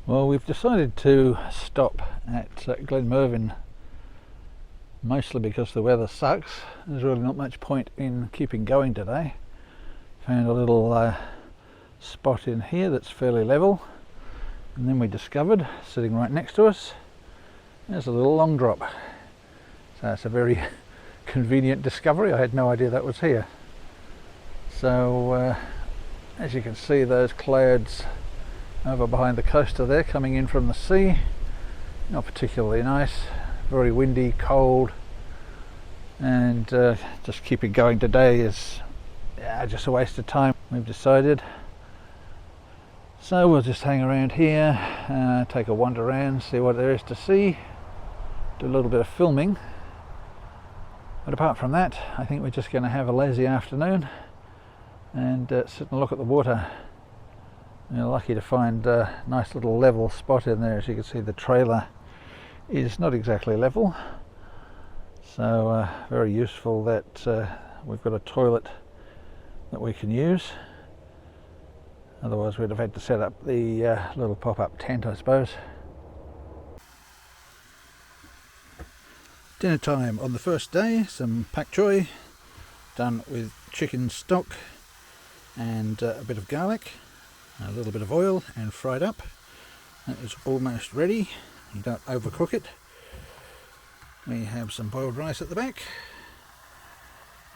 Well, we've decided to stop at Glenmervyn, mostly because the weather sucks. There's really not much point in keeping going today. Found a little spot in here that's fairly level, and then we discovered, sitting right next to us, there's a little long drop. So it's a very convenient discovery. I had no idea that was here. So as you can see, those clouds over behind the coaster there coming in from the sea, not particularly nice, very windy, cold, and just keeping going today is just a waste of time, we've decided. So we'll just hang around here, take a wander around, see what there is to see, do a little bit of filming. But apart from that, I think we're just going to have a lazy afternoon and sit and look at the water. We're lucky to find a nice little level spot in there. As you can see, the trailer is not exactly level, so very useful that we've got a toilet that we can use. Otherwise we'd have had to set up the little pop-up tent, I suppose. Dinner time on the first day, some pak choi done with chicken stock and a bit of garlic, a little bit of oil, and fried up. That is almost ready. You don't overcook it. We have some boiled rice at the back,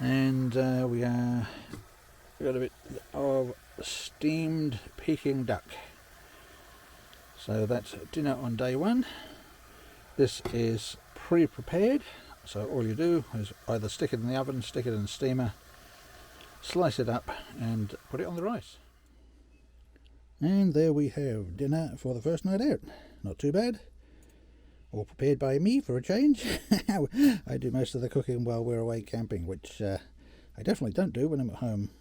and we've got a bit of steamed Peking duck. So that's dinner on day one. This is pre-prepared, so all you do is either stick it in the oven, stick it in the steamer, slice it up and put it on the rice. And there we have dinner for the first night out. Not too bad. All prepared by me for a change. I do most of the cooking while we're away camping, which I definitely don't do when I'm at home.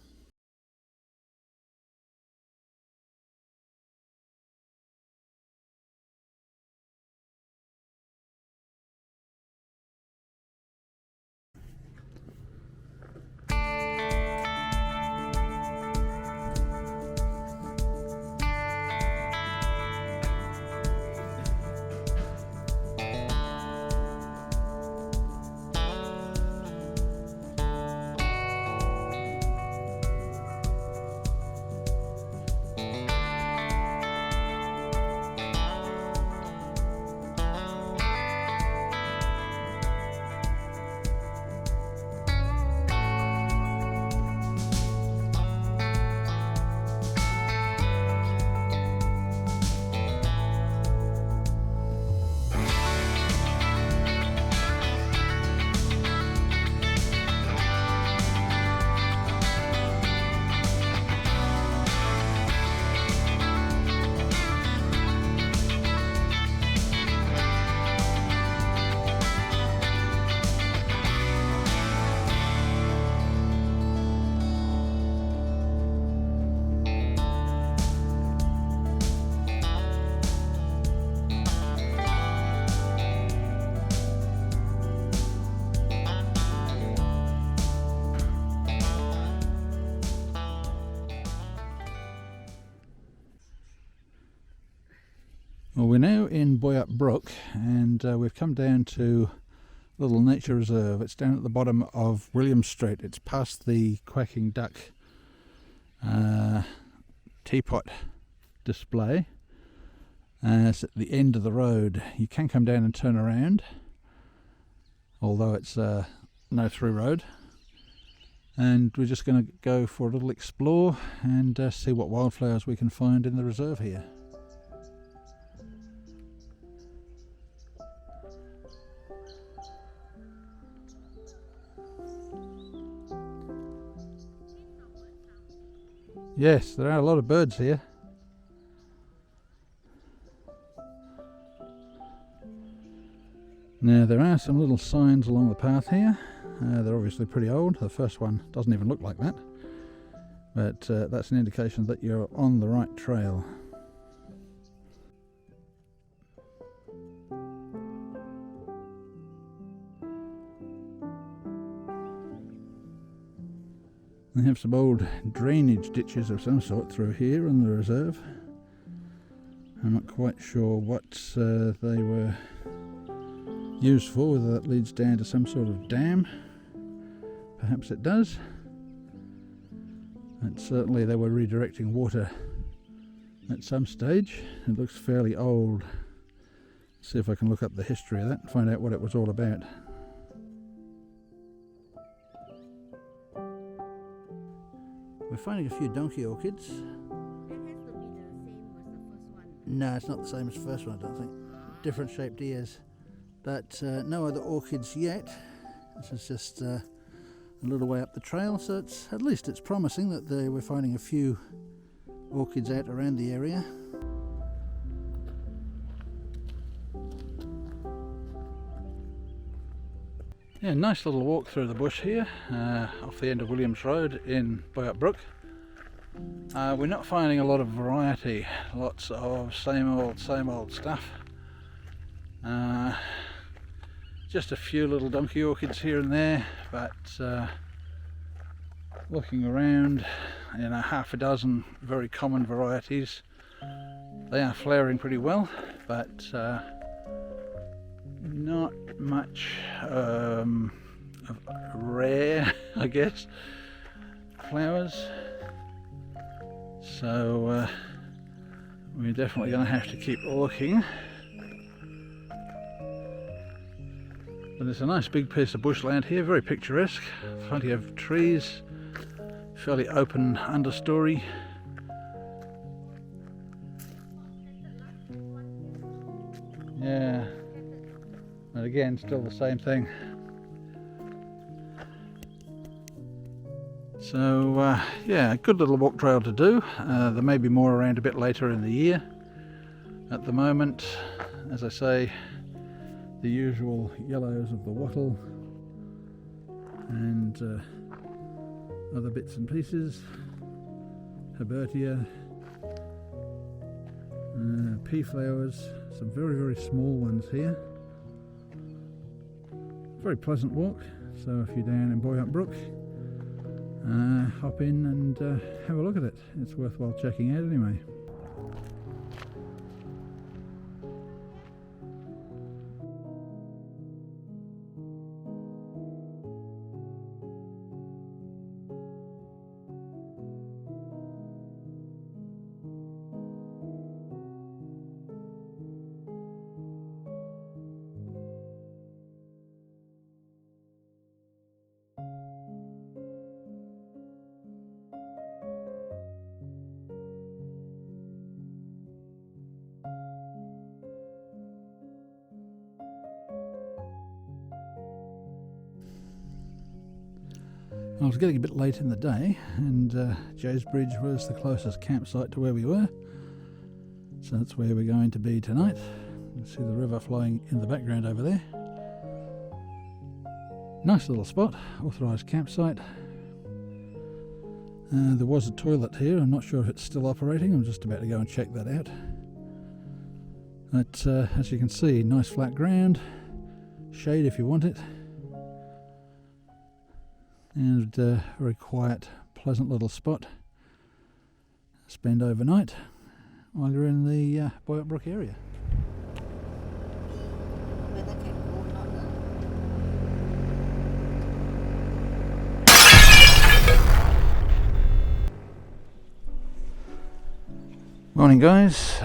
Well, we're now in Boyup Brook, and we've come down to a little nature reserve. It's down at the bottom of William Street. It's past the quacking duck teapot display. It's at the end of the road. You can come down and turn around, although it's no through road. And we're just going to go for a little explore and see what wildflowers we can find in the reserve here. Yes, there are a lot of birds here. Now there are some little signs along the path here. They're obviously pretty old. The first one doesn't even look like that, but that's an indication that you're on the right trail. They have some old drainage ditches of some sort through here in the reserve. I'm not quite sure what they were used for, whether that leads down to some sort of dam. Perhaps it does. And certainly they were redirecting water at some stage. It looks fairly old. See if I can look up the history of that and find out what it was all about. We're finding a few donkey orchids. That has to be the same as the first one. No, it's not the same as the first one, I don't think. Different shaped ears. But no other orchids yet. This is just a little way up the trail, so it's at least it's promising that we're finding a few orchids out around the area. Yeah, nice little walk through the bush here, off the end of Williams Road in Weir. We're not finding a lot of variety, lots of same old stuff. Just a few little donkey orchids here and there, but looking around, half a dozen very common varieties. They are flowering pretty well, but not much of rare, I guess, flowers. So we're definitely going to have to keep looking. But it's a nice big piece of bushland here, very picturesque, plenty of trees, fairly open understory. Yeah, and again still the same thing. So yeah, good little walk trail to do. There may be more around a bit later in the year. At the moment, as I say, the usual yellows of the wattle and other bits and pieces, Herbertia, pea flowers, some very small ones here. Very pleasant walk, so if you're down in Weir, hop in and have a look at it. It's worthwhile checking out anyway. I was getting a bit late in the day, and Joe's Bridge was the closest campsite to where we were, so that's where we're going to be tonight. You can see the river flowing in the background over there. Nice little spot, authorised campsite. There was a toilet here. I'm not sure if it's still operating. I'm just about to go and check that out. But as you can see, nice flat ground, shade if you want it. And very quiet, pleasant little spot. Spend overnight while you're in the Weir area. Whether can go or not. Morning guys,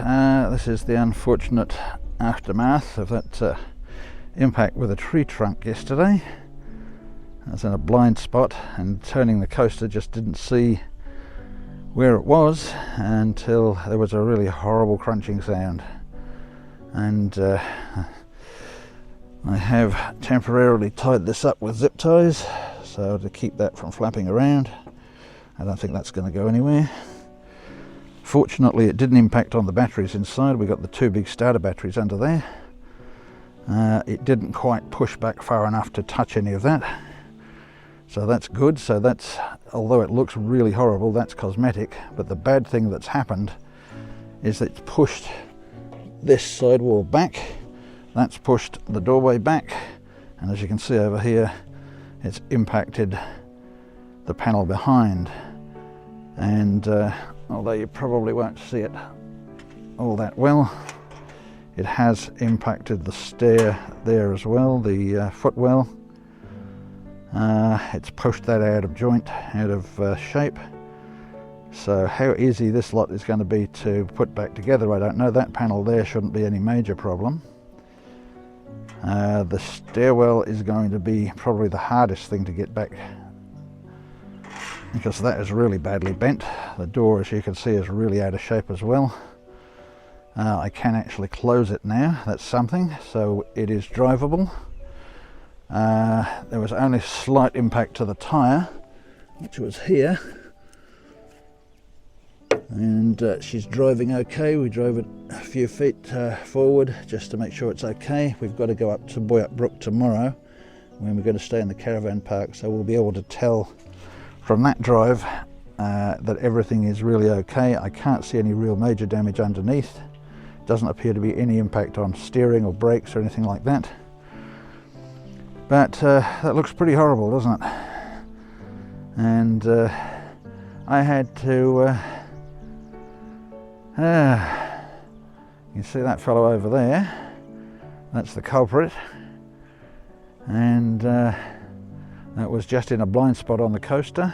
this is the unfortunate aftermath of that impact with a tree trunk yesterday. I was in a blind spot and turning the coaster just didn't see where it was until there was a really horrible crunching sound, and I have temporarily tied this up with zip ties so to keep that from flapping around. I don't think that's going to go anywhere. Fortunately it didn't impact on the batteries inside. We got the two big starter batteries under there. It didn't quite push back far enough to touch any of that. So that's good. So that's, although it looks really horrible, that's cosmetic. But the bad thing that's happened is that it's pushed this side wall back. That's pushed the doorway back. And as you can see over here, it's impacted the panel behind. And although you probably won't see it all that well. It has impacted the stair there as well, the footwell. It's pushed that out of joint, out of shape. So how easy this lot is going to be to put back together, I don't know. That panel there shouldn't be any major problem. The stairwell is going to be probably the hardest thing to get back, because that is really badly bent. The door, as you can see, is really out of shape as well. I can actually close it now, that's something, so it is drivable. There was only slight impact to the tyre, which was here, and she's driving okay. We drove it a few feet forward just to make sure it's okay. We've got to go up to Weir Brook tomorrow when we're going to stay in the caravan park, so we'll be able to tell from that drive that everything is really okay. I can't see any real major damage underneath. Doesn't appear to be any impact on steering or brakes or anything like that. But that looks pretty horrible, doesn't it? And I had to you see that fellow over there? That's the culprit, and that was just in a blind spot on the coaster,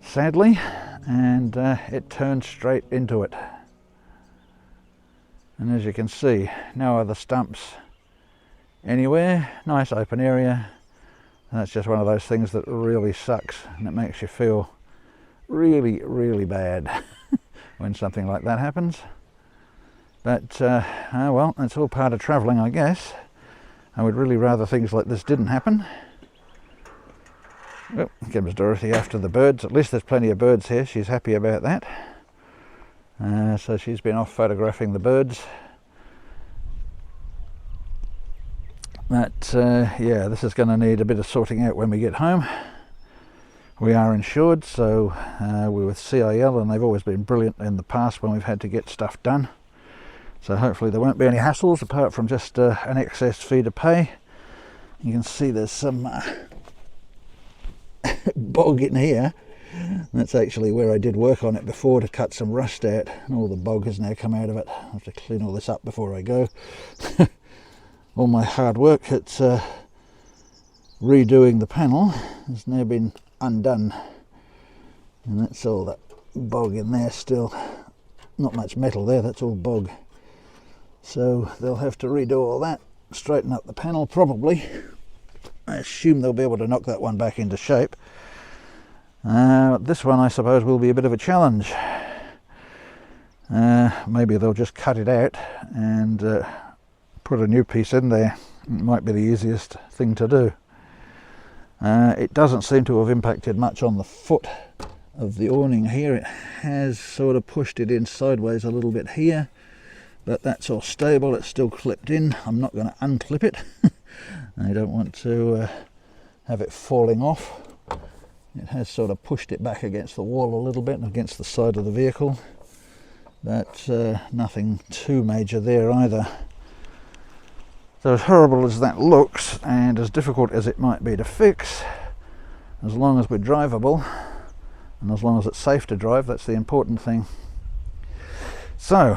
sadly, and it turned straight into it. And as you can see, no other stumps anywhere. Nice open area. That's just one of those things that really sucks, and it makes you feel really, really bad when something like that happens. But well, that's all part of travelling, I guess. I would really rather things like this didn't happen. Well, here comes Dorothy after the birds. At least there's plenty of birds here. She's happy about that. So she's been off photographing the birds. But yeah, this is going to need a bit of sorting out when we get home. We are insured, so we're with CIL, and they've always been brilliant in the past when we've had to get stuff done. So hopefully there won't be any hassles apart from just an excess fee to pay. You can see there's some bog in here. That's actually where I did work on it before to cut some rust out, and all the bog has now come out of it. I have to clean all this up before I go. All my hard work at redoing the panel has now been undone, and that's all that bog in there still. Not much metal there, that's all bog. So they'll have to redo all that, straighten up the panel probably. I assume they'll be able to knock that one back into shape. This one, I suppose, will be a bit of a challenge. Maybe they'll just cut it out and put a new piece in there. It might be the easiest thing to do. It doesn't seem to have impacted much on the foot of the awning here. It has sort of pushed it in sideways a little bit here, but that's all stable. It's still clipped in. I'm not going to unclip it. I don't want to have it falling off. It has sort of pushed it back against the wall a little bit and against the side of the vehicle, but nothing too major there either. So as horrible as that looks, and as difficult as it might be to fix, as long as we're drivable, and as long as it's safe to drive, that's the important thing. So,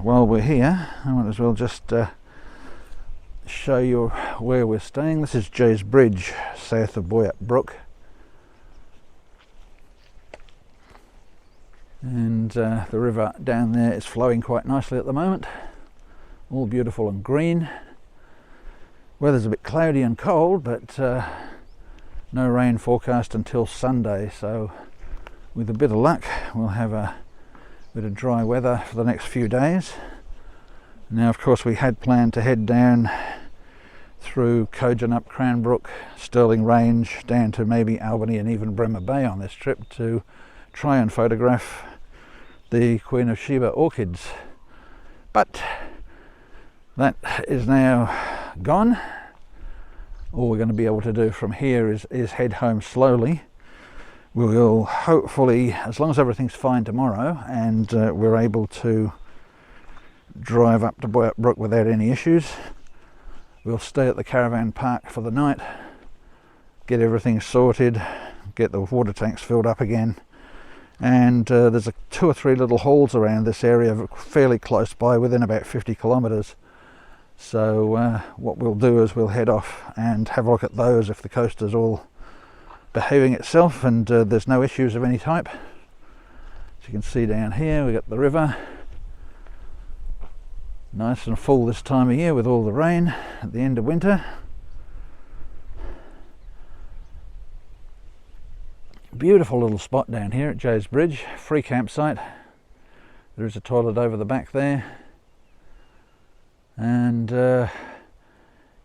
while we're here, I might as well just show you where we're staying. This is Jay's Bridge, south of Weir Brook. And the river down there is flowing quite nicely at the moment. All beautiful and green. Weather's a bit cloudy and cold, but no rain forecast until Sunday, so with a bit of luck we'll have a bit of dry weather for the next few days. Now, of course, we had planned to head down through Cogen up Cranbrook, Stirling Range, down to maybe Albany and even Bremer Bay on this trip to try and photograph the Queen of Sheba orchids, but that is now gone. All we're going to be able to do from here is head home slowly. We will hopefully, as long as everything's fine tomorrow and we're able to drive up to Weir Brook without any issues, we'll stay at the caravan park for the night, get everything sorted, get the water tanks filled up again, and there's 2 or 3 little halls around this area fairly close by, within about 50 kilometres. So what we'll do is we'll head off and have a look at those if the coast is all behaving itself and there's no issues of any type. As you can see down here, we've got the river, nice and full this time of year with all the rain at the end of winter. Beautiful little spot down here at Jay's Bridge, free campsite. There is a toilet over the back there, and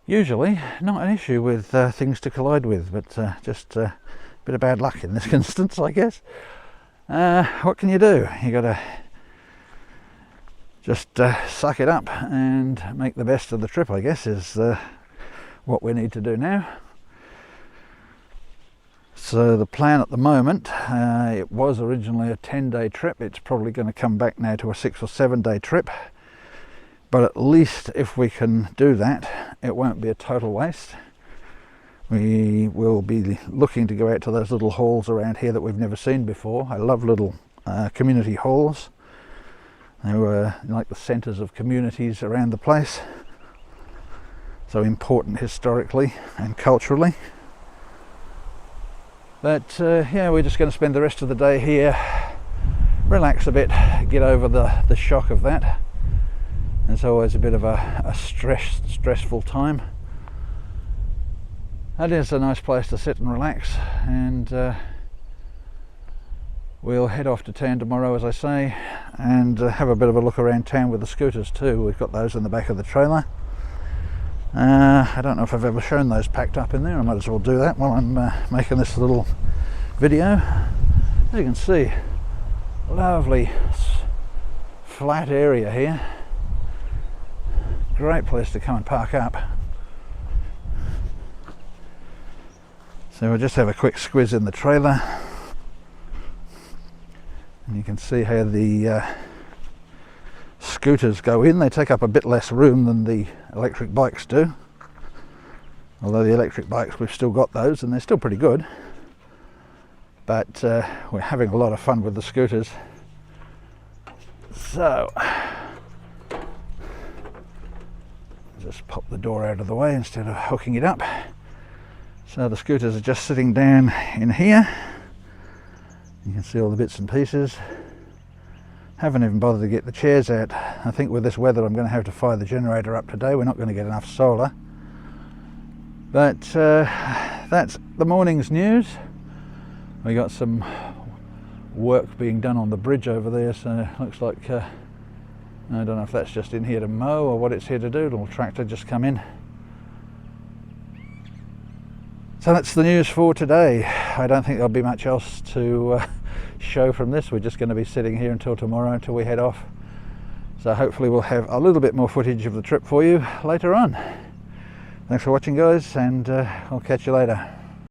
usually not an issue with things to collide with, but just a bit of bad luck in this instance, I guess. What can you do? You gotta just suck it up and make the best of the trip, I guess, is what we need to do now. So the plan at the moment, it was originally a 10-day trip. It's probably going to come back now to a 6 or 7-day trip. But at least if we can do that, it won't be a total waste. We will be looking to go out to those little halls around here that we've never seen before. I love little community halls. They were like the centres of communities around the place. So important historically and culturally. But yeah, we're just going to spend the rest of the day here, relax a bit, get over the shock of that. It's always a bit of a stressful time. It is a nice place to sit and relax, and we'll head off to town tomorrow, as I say, and have a bit of a look around town with the scooters too. We've got those in the back of the trailer. I don't know if I've ever shown those packed up in there. I might as well do that while I'm making this little video. As you can see, lovely flat area here. Great place to come and park up. So we'll just have a quick squiz in the trailer, and you can see how the scooters go in. They take up a bit less room than the electric bikes do, although the electric bikes, we've still got those and they're still pretty good, but we're having a lot of fun with the scooters. So just pop the door out of the way instead of hooking it up. So the scooters are just sitting down in here. You can see all the bits and pieces. Haven't even bothered to get the chairs out. I think with this weather I'm going to have to fire the generator up today. We're not going to get enough solar. But that's the morning's news. We got some work being done on the bridge over there, so it looks like I don't know if that's just in here to mow or what it's here to do. A little tractor just come in. So that's the news for today. I don't think there'll be much else to show from this. We're just going to be sitting here until tomorrow, until we head off. So hopefully we'll have a little bit more footage of the trip for you later on. Thanks for watching, guys, and I'll catch you later.